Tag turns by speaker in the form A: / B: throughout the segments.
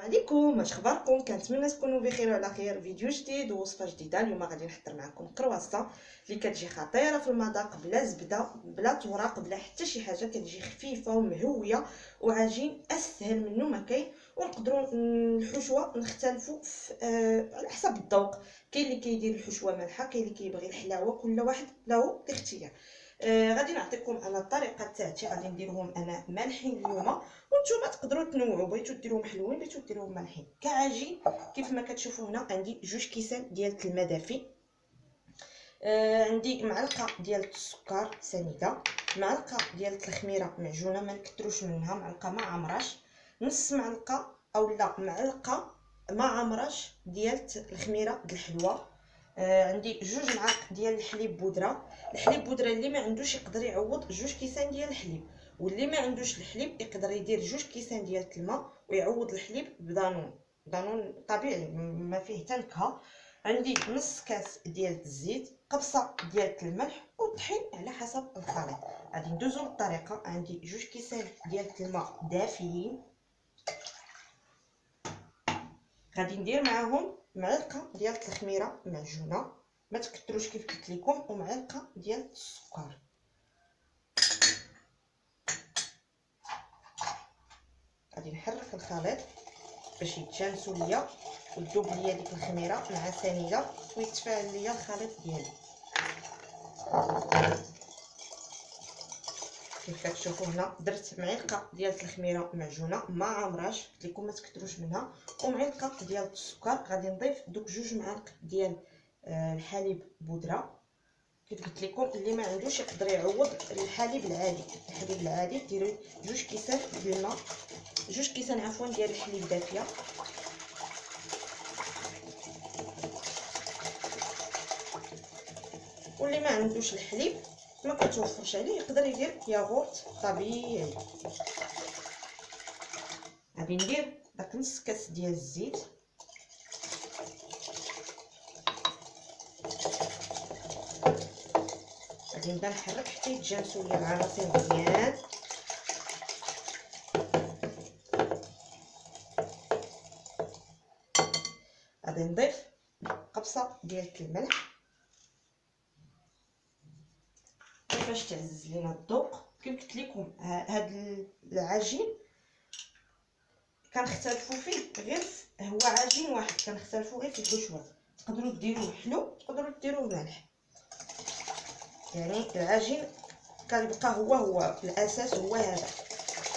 A: عليكم، واش اخباركم؟ كنتمنى تكونوا بخير وعلى خير. فيديو جديد ووصفه جديده. اليوم غادي نحضر معكم كرواسه اللي كتجي خطيره في المذاق، بلا زبده بلا توراق بلا حتى شي حاجه، كتجي خفيفه ومهويه وعجين اسهل منه ما كاين. ونقدروا الحشوه نختلفوا على حسب الذوق. كاين اللي كيدير الحشوه مالحه، كاين اللي كيبغي الحلاوه، كل واحد له الاختيار. غادي نعطيكم انا الطريقه تاعتي. غادي نديرهم انا مالحين اليوم، وانتم تقدروا تنوعوا، بغيتو ديروهم حلوين بغيتو ديروهم مالحين. كعجين كيف ما كتشوفوا هنا عندي 2 كيسان ديال الماء دافي، عندي معلقه ديال السكر سنيده، معلقه ديال الخميره معجونه ما نكثروش منها، معلقه ما عمراش، نص معلقه اولا معلقه ما عمراش ديال الخميره د الحلوه، عندي 2 معالق ديال الحليب بودره. الحليب بودره اللي ما عندوش يقدر يعوض 2 كيسان ديال الحليب، واللي ما عندوش الحليب يقدر يدير 2 كيسان ديال الماء ويعوض الحليب بدانون طبيعي ما فيه حتى نكهه. عندي نص كاس ديال الزيت، قبصه ديال الملح والطحين على حسب الخليط. غادي ندوزو للطريقه. عندي 2 كيسان ديال الماء دافيين، غادي ندير معاهم معلقه ديال الخميره معجونه ما تكثروش كيف قلت لكم، ومعلقه ديال السكر. غادي نحرك الخليط باش يتجانسوا ليا وتذوب ليا ديك الخميره مع سنيده ويتفاعل ليا الخليط ديالي. كيف كتشوفوا هنا درت معلقه ديال الخميره معجونه ما عمراش، قلت لكم ما تكثروش منها، ومعلقه ديال السكر. غادي نضيف دوك 2 معالق ديال الحليب بودره. كيف قلت لكم اللي ما عندوش يقدر يعوض الحليب العادي. ديروا 2 كيسان ديال الماء، 2 كيسان عفوا ديال الحليب دافيه. واللي ما عندوش الحليب ما كتوفرش عليه يقدر يدير ياغورت طبيعي. غادي ندير داك نص كاس ديال الزيت، غادي نبدا نحرك حتى يتجانسوا ليا العناصر مزيان. غادي نضيف قبصه ديال الملح باش تعزز لينا الذوق. كيف قلت لكم هاد العجين كنختلفوا فيه غير هو عجين واحد، كنختلفوا غير في الحشوه. تقدروا ديروه حلو تقدروا ديروه مالح، يعني العجين كيبقى هو الاساس هو هذا،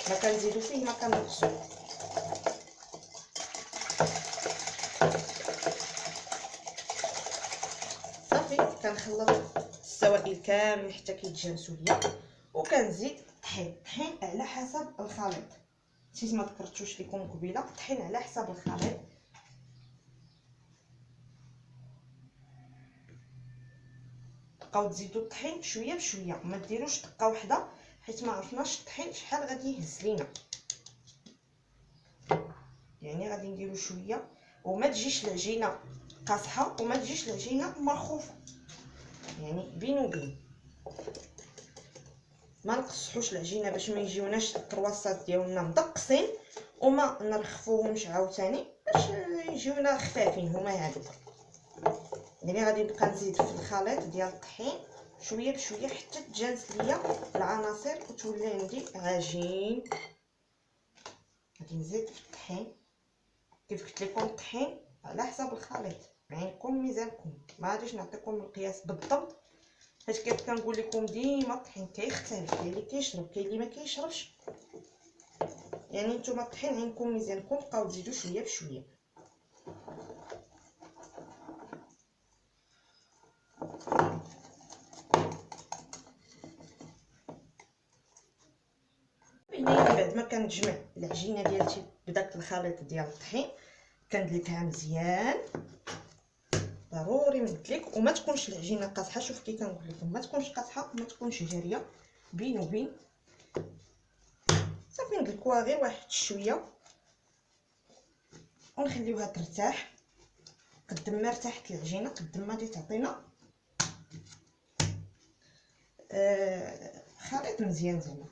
A: ما كنزيدوا فيه ما كنقصوا. صافي كنخلط السوائل كامل حتى كيتجانسوا ليا، وكنزيد الطحين على حسب الخليط. نسيت ما ذكرتوش لكم قبيله، الطحين على حسب الخليط. تبقاو تزيدوا الطحين شويه بشويه، ما ديروش دقه واحده حيت ما عرفناش الطحين شحال غادي يهز لينا، يعني غادي نديرو شويه وما تجيش العجينه قاصحه وما تجيش العجينه مرخوفه، يعني بين وبين. ما نقصحوش العجينه باش ما يجيوناش الكرواسات ديالنا مدقسين، وما نرخفوهمش عاوتاني باش يجيونا خفافين هما هادوك. يعني غادي نبقى نزيد في الخليط ديال الطحين شويه بشويه حتى تجانس ليا العناصر وتولي عندي عجين. غادي نزيد في الطحين كيف قلت لكم، الطحين على حسب الخليط، عينكم ميزانكم. ما غاديش نعطيكم القياس بالضبط حيت كيف كنقول لكم ديما الطحين كيختلف، كاين اللي كيشرب كاين اللي ما كيشربش. يعني نتوما الطحين عينكم ميزانكم، بقاو تزيدوا شويه بشويه. بعد ما كنجمع العجينه ديالتي بداك الخليط ديال الطحين كندلكها مزيان. ضروري نقولك وما تكونش العجينه قاصحه، شوف كي كنقول لكم ما تكونش قاصحه وما تكونش جاريه، بين وبين. صافي ندلكوها غير واحد شويه ونخليوها ترتاح. قد ما ارتاحت العجينه قد ما غادي تعطينا خليط مزيان زعما.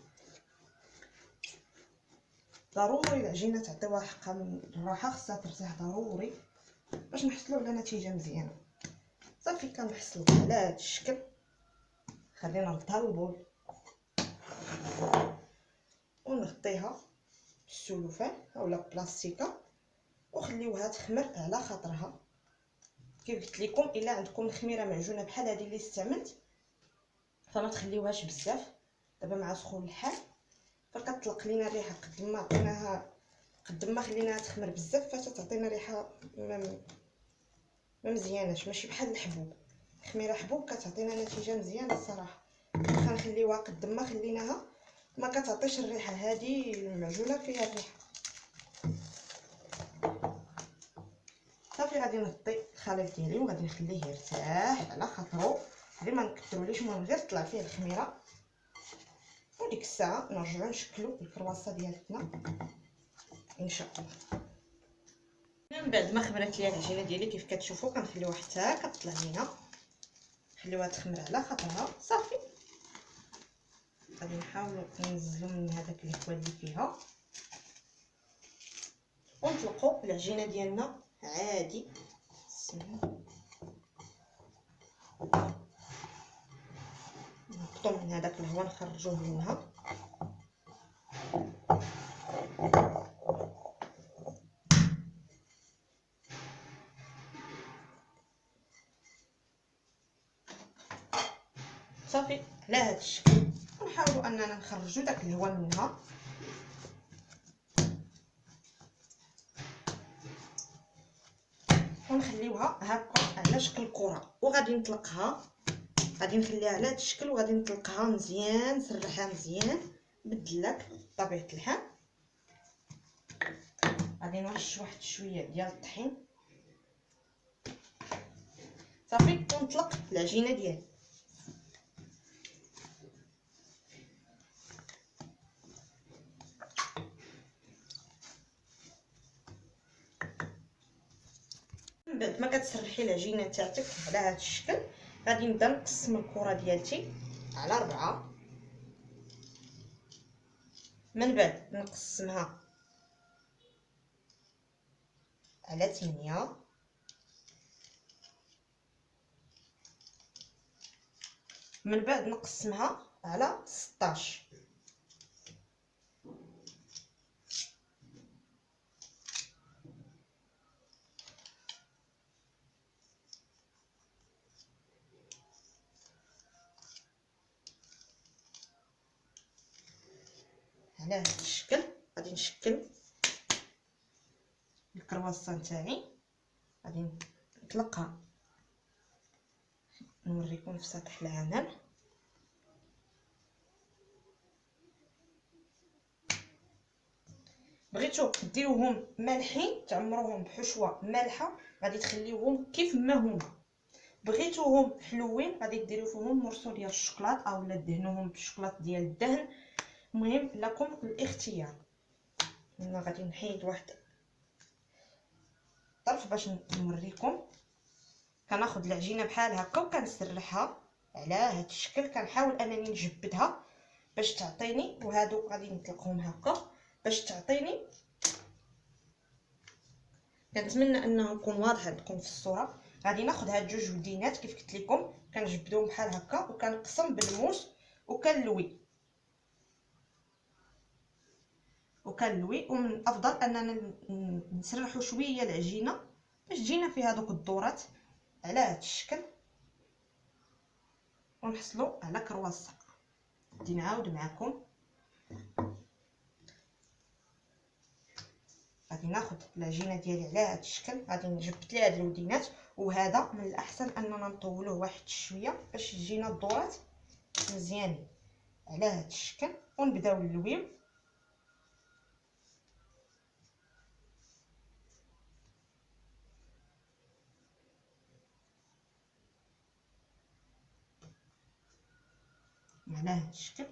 A: ضروري العجينه تعطيوها حقها من الراحه، خصها ترتاح ضروري باش نحصلوا على نتيجه مزيانه. صافي كنحصلها على هذا الشكل. خلينا نردها للبول ونغطيها بالسلوفان اولا بلاستيكه وخليوها تخمر على خاطرها. كيف قلت لكم الا عندكم الخميره معجونه بحال هذه اللي استعملت فما تخليوهاش بزاف. دابا مع سخون الحال فكتطلق لينا الريحه. قد ما خليناها تخمر بزاف فتعطينا ريحه ما مزياناش، ماشي بحال الحبوب. الخميره حبوب كتعطينا نتيجه مزيانه الصراحه. واخا نخليوها قد ما خليناها ما كتعطيش الريحه هذه المعجونه فيها الريحه. صافي غادي نغطي الخليط ديالي وغادي نخليه يرتاح على خاطرو. غير ما نكثروليش، المهم غير تطلع فيه الخميره. وديك الساعه نرجعو نشكلو الكرواسه ديالتنا ان شاء الله. من بعد ما خمرت ليا العجينه ديالي كيف كتشوفوا كنخليوها حتى كتطلع لينا. خليوها تخمر على خاطرها. صافي غادي نحاولوا ننزلوا من هذاك الهواء اللي فيها ونطلقوا العجينه ديالنا عادي. نهبطوا من هذاك الهواء نخرجوه منها. صافي على هذا الشكل ونحاولوا اننا نخرجوا داك الهواء منها. ونخليوها هكا على شكل كره وغادي نطلقها. غادي نخليها على هذا الشكل وغادي نطلقها مزيان، نسرحها مزيان بالدلاك بطبيعه الحال. غادي نرش واحد شويه ديال الطحين. صافي ونطلق العجينه ديالي. من بعد ما كتسرحي العجينه تاعتك على هذا الشكل غادي نبدا نقسم الكره ديالتي على 4. من بعد نقسمها على 8. من بعد نقسمها على 16. على هذا الشكل غادي نشكل الكرواسون تاعي. غادي نطلقها نوريكم في سطح العمل. بغيتو ديروهم مالحين تعمروهم بحشوه مالحه غادي تخليوهم كيف ما هما. بغيتوهم حلوين غادي ديروا فيهم مرسول ديال الشوكولات اولا دهنوهم بالشوكولات ديال الدهن. المهم لكم الاختيار. انا غادي نحيد واحد طرف باش نوريكم. كناخذ العجينه بحال هكا وكنسرحها على هذا الشكل. كنحاول انني نجبدها باش تعطيني، وهادو غادي نطلقهم هكا باش تعطيني. كنتمنى انه يكون واضح عندكم في الصوره. غادي ناخذ هاد جوج ودينات كيف قلت لكم كنجبدهم بحال هكا وكنقسم بالموس وكنلوي. ومن الافضل اننا نسرحوا شويه العجينه باش تجينا فيها دوك الدورات على هذا الشكل ونحصلوا على كرواسه. غادي نعاود معكم. غادي ناخذ العجينه ديالي على هذا الشكل. غادي نجبد لي هاد الودينات، وهذا من الاحسن اننا نطولوه واحد شويه باش يجينا الدورات مزيانين على هذا الشكل. ونبداو نلويو. على هذا الشكل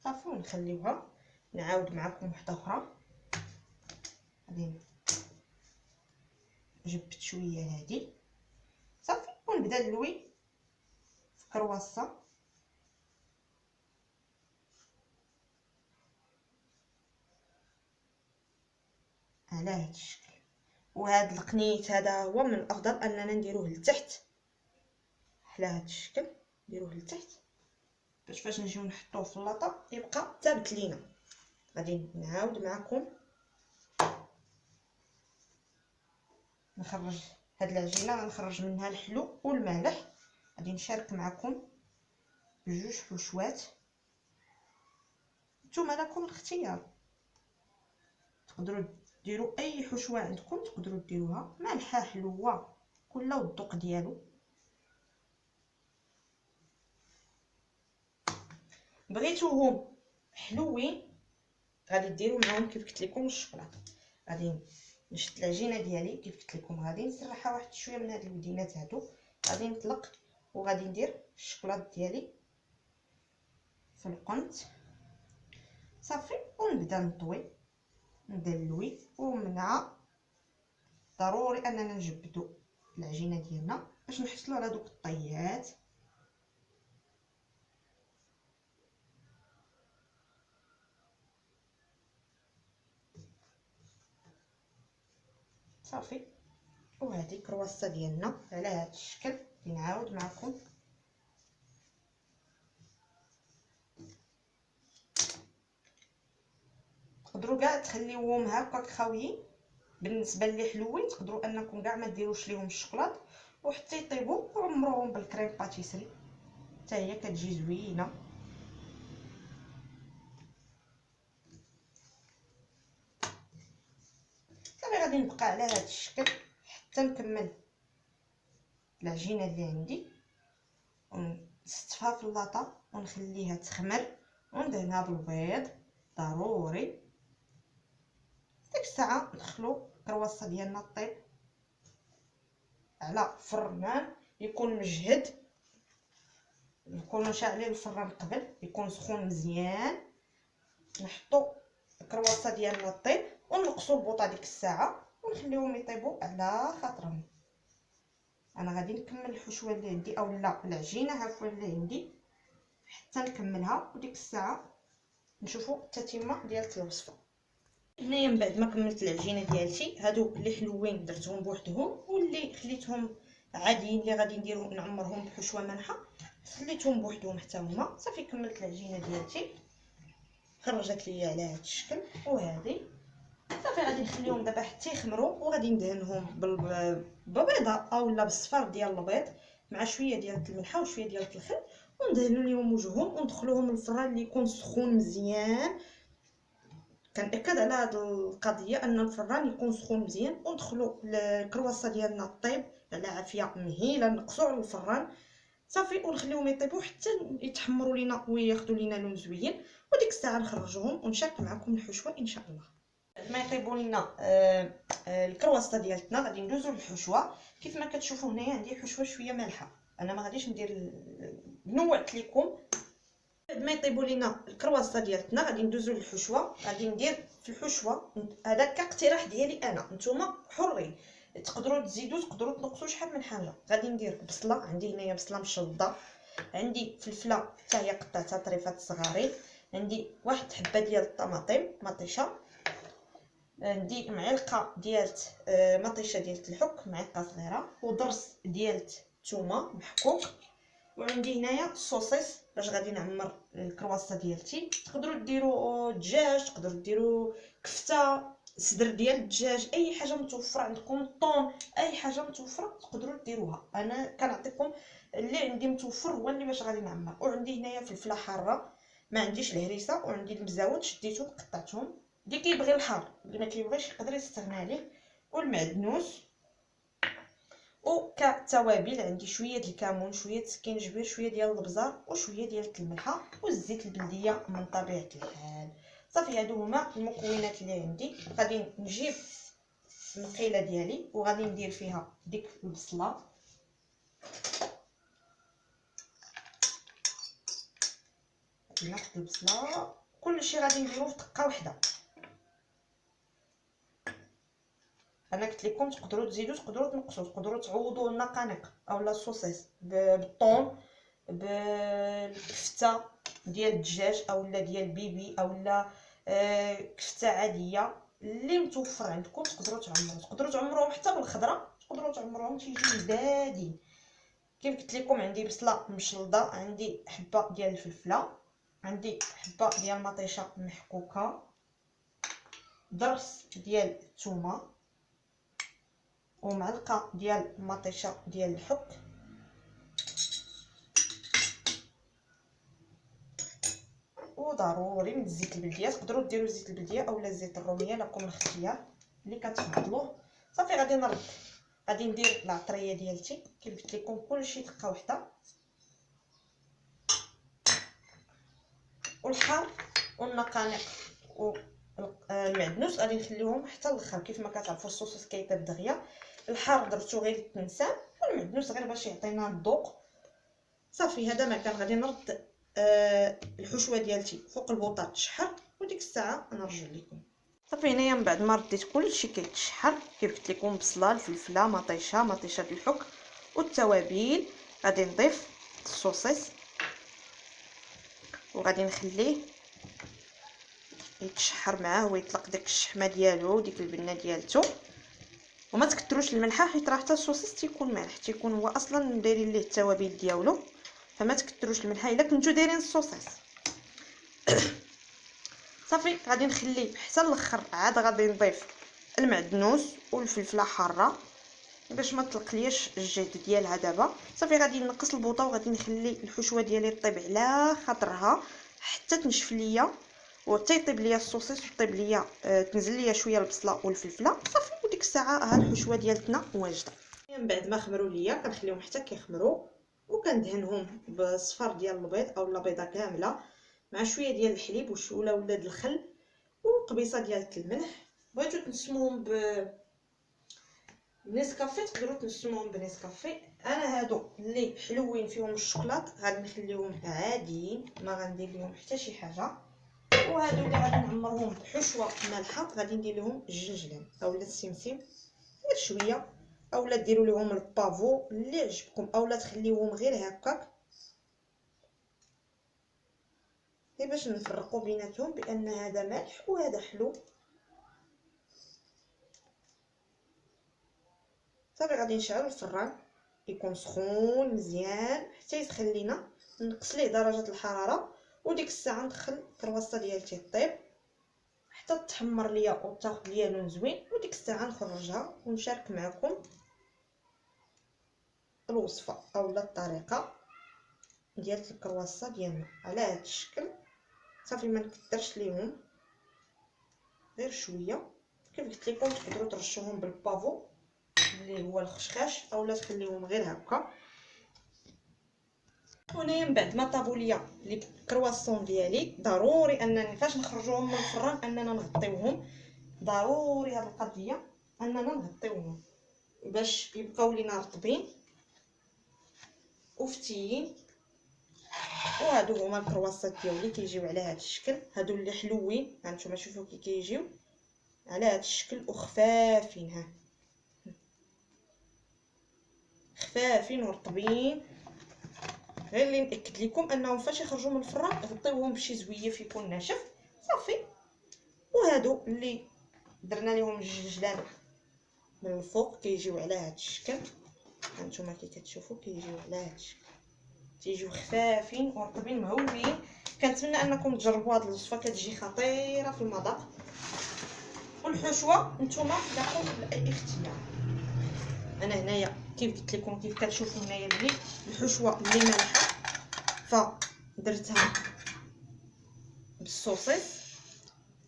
A: صافي ونخليوها. نعاود معكم وحده اخرى. غادي نجبد شويه هادي صافي ونبدا نلوي في كرواسه. على هذا الشكل. وهذا القنيت هذا هو من الافضل اننا نديروه لتحت على هذا الشكل، نديروه لتحت باش فاش نجيو نحطوه في اللاطه يبقى ثابت لينا. غادي نعاود معكم نخرج هاد العجينه، غنخرج منها الحلو والمالح. غادي نشارك معكم بجوج حشوات، نتوما لكم الاختيار، تقدروا ديروا اي حشوه عندكم تقدروا ديروها، مالحه حلوه كلها والذوق ديالو. بغيتوهم حلوين غادي ديروا معاهم كيف قلت لكم الشوكولاته. غادي نشد العجينه ديالي كيف قلت لكم، غادي نسرحها واحد شويه من هاد الودينات هادو، غادي نطلق وغادي ندير الشوكولاط ديالي في القنت صافي، ونبدا نطوي ندلوي. ومنها ضروري اننا نجبدوا العجينه ديالنا باش نحصلوا على دوك الطيات. صافي، وهذه كرواسه ديالنا على هذا الشكل. نعاود معكم تقدروا كاع تخليوهم هكاك خاويين، بالنسبه لي حلوين تقدروا انكم كاع ما ديروش ليهم الشوكولاط وحتى يطيبوا، وعمروهم بالكريم باتيسري حتى هي كتجي زوينه. صافي غادي نبقى على هذا الشكل حتى نكمل العجينه اللي عندي، ونستفها في اللاطه ونخليها تخمر وندهنها بالبيض. ضروري ديك الساعه ندخلو الكرواسه ديالنا طيب على فرمان يكون مجهد، نكونوا شاعلين الفران قبل يكون سخون مزيان. نحطو الكرواسه ديالنا طيب ونقصوا البوطه ديك الساعه ونخليوهم يطيبوا على خاطرهم. انا غادي نكمل الحشوه اللي عندي او لا العجينه عفوا اللي عندي حتى نكملها، وديك الساعه نشوفوا التتمه ديال الوصفه. هنايا من بعد ما كملت العجينه ديالتي، هادو اللي حلوين درتهم بوحدهم، واللي خليتهم عاديين اللي غادي نديرهم نعمرهم بحشوه مالحه خليتهم بوحدهم حتى هما. صافي كملت العجينه ديالتي خرجت ليا على هذا الشكل. وهذه صافي غادي نخليهم دابا حتى يخمروا، وغادي ندهنهم بالبيضه اولا بالصفار ديال البيض مع شويه ديال الملحه وشويه ديال الخل، وندهنوا ليهم وجههم وندخلوهم الفران اللي يكون سخون مزيان. كنأكد على هذه القضيه ان الفران يكون سخون مزيان، وندخلوا الكرواسه ديالنا طيب على عافيه مهيله، نقصوا على الفران صافي ونخليهم يطيبوا حتى يتحمروا لينا وياخذوا لينا لون زوين. وديك الساعه نخرجوهم ونشارك معكم الحشوه ان شاء الله. ما يطيبوا لينا الكرواسه ديالتنا غادي ندوزو للحشوه. كيف ما كتشوفوا هنايا عندي حشوه شويه مالحه، انا ما غاديش ندير نوعت لكم. بعد ما يطيبوا لينا الكرواسه ديالتنا غادي ندوزو للحشوه. غادي ندير في الحشوه هذا كاقتراح ديالي انا، نتوما حرين تقدروا تزيدوا تقدروا تنقصوا شحال من حاجه. غادي ندير بصله، عندي هنايا بصله مشلضه، عندي فلفله حتى هي قطعتها طريفات صغارين، عندي واحد حبه ديال الطماطم مطيشه، عندي معلقه ديال مطيشه ديال الحك معلقه صغيره، وضرس ديال الثومه محكوك، وعندي هنايا الصوصيص باش غادي نعمر الكرواسه ديالتي. تقدروا ديروا دجاج، تقدروا ديروا كفته، صدر ديال الدجاج، اي حاجه متوفره عندكم، طون، اي حاجه متوفره تقدروا ديروها. انا كنعطيكم اللي عندي متوفر هو اللي باش غادي نعمر. وعندي هنايا فلفله حاره، ما عنديش الهريسه، وعندي المزاود شديتهم قطعتهم، اللي كيبغي الحار اللي ما كيبغيش يقدر يستغنى عليه، والمعدنوس. وكتوابل عندي شويه ديال الكمون، شويه السكينجبير، شويه ديال البزار، وشويه ديال الملحه، والزيت البلديه من طبيعه الحال. صافي هادو هما المكونات اللي عندي. غادي نجيب المقيله ديالي وغادي ندير فيها ديك البصله، غادي ناخذ البصله كلشي غادي نديرو في دقه واحده. انا قلت لكم تقدروا تزيدوا تقدروا تنقصوا، تقدروا تعوضوا النقانق اولا الصوصيص بالطون، بالكفته ديال الدجاج اولا ديال البيبي اولا كفته عاديه اللي متوفر عندكم تقدروا تعمروهم حتى بالخضره، تقدروا تعمروهم تيجيو لذاذين. كيف قلت لكم عندي بصله مشلضه، عندي حبه ديال الفلفله، عندي حبه ديال المطيشه محكوكه، ضرس ديال الثومه، ومعلقه ديال المطيشه ديال الحك، وضروري من الزيت البلديه. تقدروا ديروا زيت البلديه اولا الزيت الروميه، لكم الاختيار اللي كتفضلوه. صافي غادي نرد، غادي ندير العطريه ديالتي كيف قلت لكم كلشي دقه واحده، والحار والنقانق والمعدنوس غادي نخليهم حتى الاخر. كيف ما كتعرفوا الصوص كيطيب دغيا، الحار درتو غير للتنسان والمعدنوس غير باش يعطينا الذوق. صافي هذا ما كان. غادي نرد الحشوه ديالتي فوق البوطه تشحر، وديك الساعه نرجع لكم. صافي هنايا من بعد ما رديت كلشي كيتشحر، كيف قلت لكم بصله الفلفله مطيشه الحك والتوابل، غادي نضيف الصوصيص وغادي نخليه يتشحر معاه ويطلق داك الشحمه ديالو وديك البنه ديالته. وما تكثروش الملحه حيت راه حتى الصوصيص تيكون مالح، تيكون هو اصلا دايرين ليه التوابل ديالو، فما تكثروش الملحه الا كنتو دايرين الصوصيص. صافي غادي نخليه حتى الاخر، عاد غادي نضيف المعدنوس والفلفله حاره باش ما تطلقليش الجهد ديالها. دابا صافي غادي نقص البوطه وغادي نخلي الحشوه ديالي طيب على خاطرها حتى تنشف ليا وحتى يطيب ليا الصوصيص وطيب ليا تنزل ليا شويه البصله والفلفله. صافي وديك الساعه ها الحشوه ديالتنا واجده. من بعد ما خمروا ليا كنخليهم حتى كيخمروا، وكندهنهم بالصفار ديال البيض اولا بيضه كامله مع شويه ديال الحليب وشوله ولا د الخل وقبيصه ديال الملح. بغيتو تنسموهم بنسكافيه تقدروا تنسموهم بنسكافيه. انا هادو اللي حلوين فيهم الشوكولات غادي نخليهم عاديين، ما غندير لهم حتى شي حاجه. وهادو اللي غادي نعمرهم بحشوه مالحه غادي ندير لهم الجنجلان اولا السمسم غير شويه، اولا ديروا لهم البافو اللي عجبكم، اولا تخليوهم غير هكاك غير باش نفرقوا بيناتهم بان هذا مالح وهذا حلو. صافي غادي نشعل الفران يكون سخون مزيان حتى يسخن لينا، نقص ليه درجه الحراره، وديك الساعه ندخل الكرواسه ديالتي طيب حتى تحمر ليا وتاخذ ليا لون زوين، وديك الساعه نخرجها ونشارك معكم الوصفه اولا الطريقه ديال الكرواسه ديالنا على هذا الشكل. صافي ما نكثرش ليهم غير شويه. كيف قلت لكم تقدروا ترشوهم بالبافو اللي هو الخشخاش اولا تخليهم غير هكا. هنايا من بعد ما طابوا ليا لي كرواسون ديالي ضروري انني فاش نخرجوهم من الفران اننا نغطيوهم، ضروري هاد القضيه اننا نغطيوهم باش يبقاو لينا رطبين وفتيين. وهادو هما الكرواسات ديالي كيجيو على هاد الشكل، هادو اللي حلوين هانتوما شوفوا كي كيجيو على هاد الشكل وخفافين، ها خفافين ورطبين. غير اللي ناكد لكم انهم فاش يخرجوا من الفران غطيوهم بشي زويف يكون ناشف صافي. وهادو اللي درنا لهم الجلجلان من الفوق كيجيو على هاد الشكل، هانتوما كي كتشوفوا كيجيو على هاد الشكل، تيجيو خفافين ورطبين مهولين. كنتمنى انكم تجربوا هاد الوصفه، كتجي خطيره في المذاق. والحشوه نتوما لكم باي اختيار. انا هنايا كيف قلت لكم كيف كتشوفوا هنايا اللي الحشوه اللي مالحه فدرتها بالصوصيص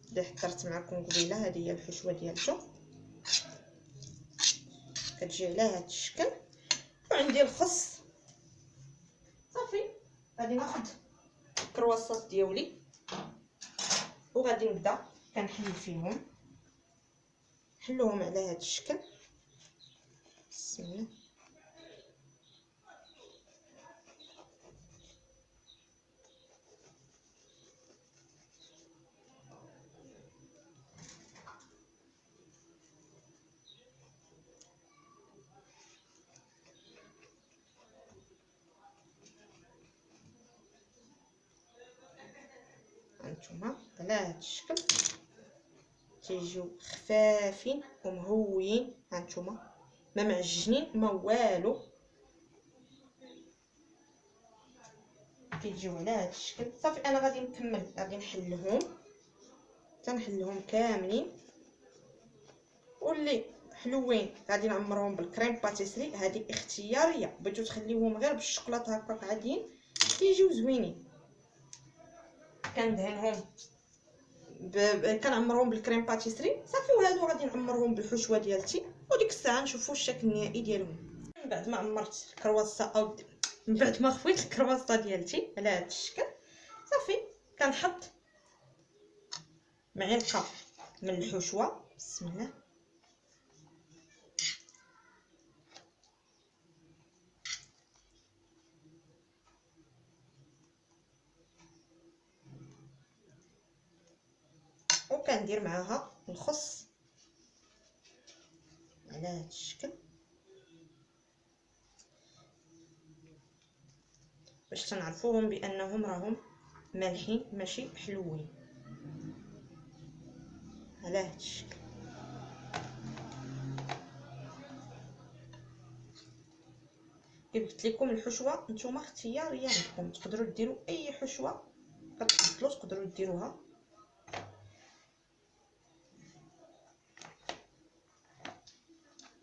A: اللي حضرت معكم قبيله. هذه هي الحشوه ديالته كتجي على هذا الشكل. وعندي الخس. صافي غادي ناخذ الكرواسات ديالي وغادي نبدا كنحل فيهم، نحلوهم على هذا الشكل. بسم الله. هانتوما على هذا الشكل تيجيو خفافين ومهويين. هانتوما ما معجنين ما والو، كيجيو على هذا الشكل. صافي انا غادي نكمل، غادي نحلهم تنحلهم كاملين، واللي حلوين غادي نعمرهم بالكريم باتيسري. هذه اختياريه، بغيتو تخليوهم غير بالشوكولاته هكاك عاديين كيجيو زوينين. كندهنهم كنعمرهم بالكريم باتيسري صافي. وهادو غادي نعمرهم بالحشوه ديالتي، وديك الساعه نشوفوا الشكل النهائي ديالهم. من بعد ما عمرت الكرواسه او من بعد ما خفيت الكرواسه ديالتي على هذا الشكل صافي كنحط معلقه من الحشوه. بسم الله. وكندير معاها الخس على هذا الشكل باش تنعرفوهم بانهم راهم مالحين ماشي حلوين على هذا الشكل. كيف قلت لكم الحشوه نتوما اختياريه عندكم، تقدروا ديروا اي حشوه كتفضلوا تقدروا ديروها.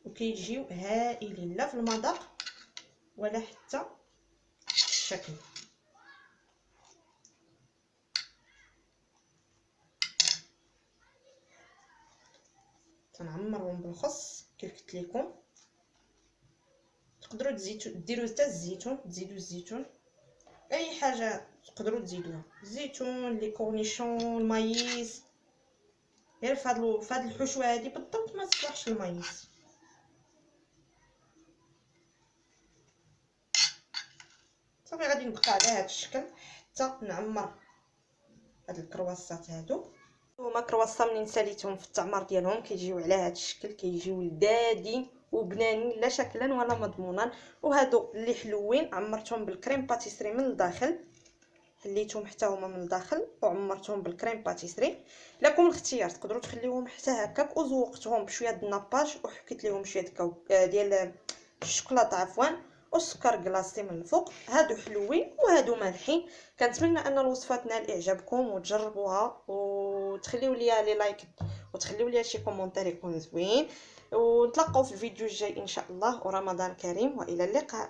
A: وكيجيو هائلين لا في المذاق ولا حتى في الشكل. تنعمرهم بالخص كيف قلت لكم. تقدروا ديروا حتى الزيتون، تزيدوا الزيتون اي حاجه تقدروا تزيدوها، الزيتون لي كورنيشون المايس. غير فهاد الحشوه هذه بالضبط ما تصلحش المايس. صافي غادي نبقى على هذا الشكل حتى نعمر هاد الكرواسات. هما كرواسا منين ساليتهم في التعمر ديالهم كيجيو على هذا الشكل، كيجيو لذاذين وبنانين لا شكلا ولا مضمونا. وهادو اللي حلوين عمرتهم بالكريم باتيسري من الداخل، حليتهم حتى هما من الداخل وعمرتهم بالكريم باتيسري. لكم الاختيار، تقدروا تخليوهم حتى هكاك وزوقتهم بشويه د الناباج وحكيت لهم شويه ديال الشوكولاته عفوا والسكر كلاصي من الفوق. هادو حلوين وهادو مالحين. كنتمنى ان الوصفه تنال اعجابكم وتجربوها وتخليو ليا لي لايك وتخليو ليا شي كومونتير يكون زوين. ونتلاقاو في الفيديو الجاي ان شاء الله، ورمضان كريم والى اللقاء.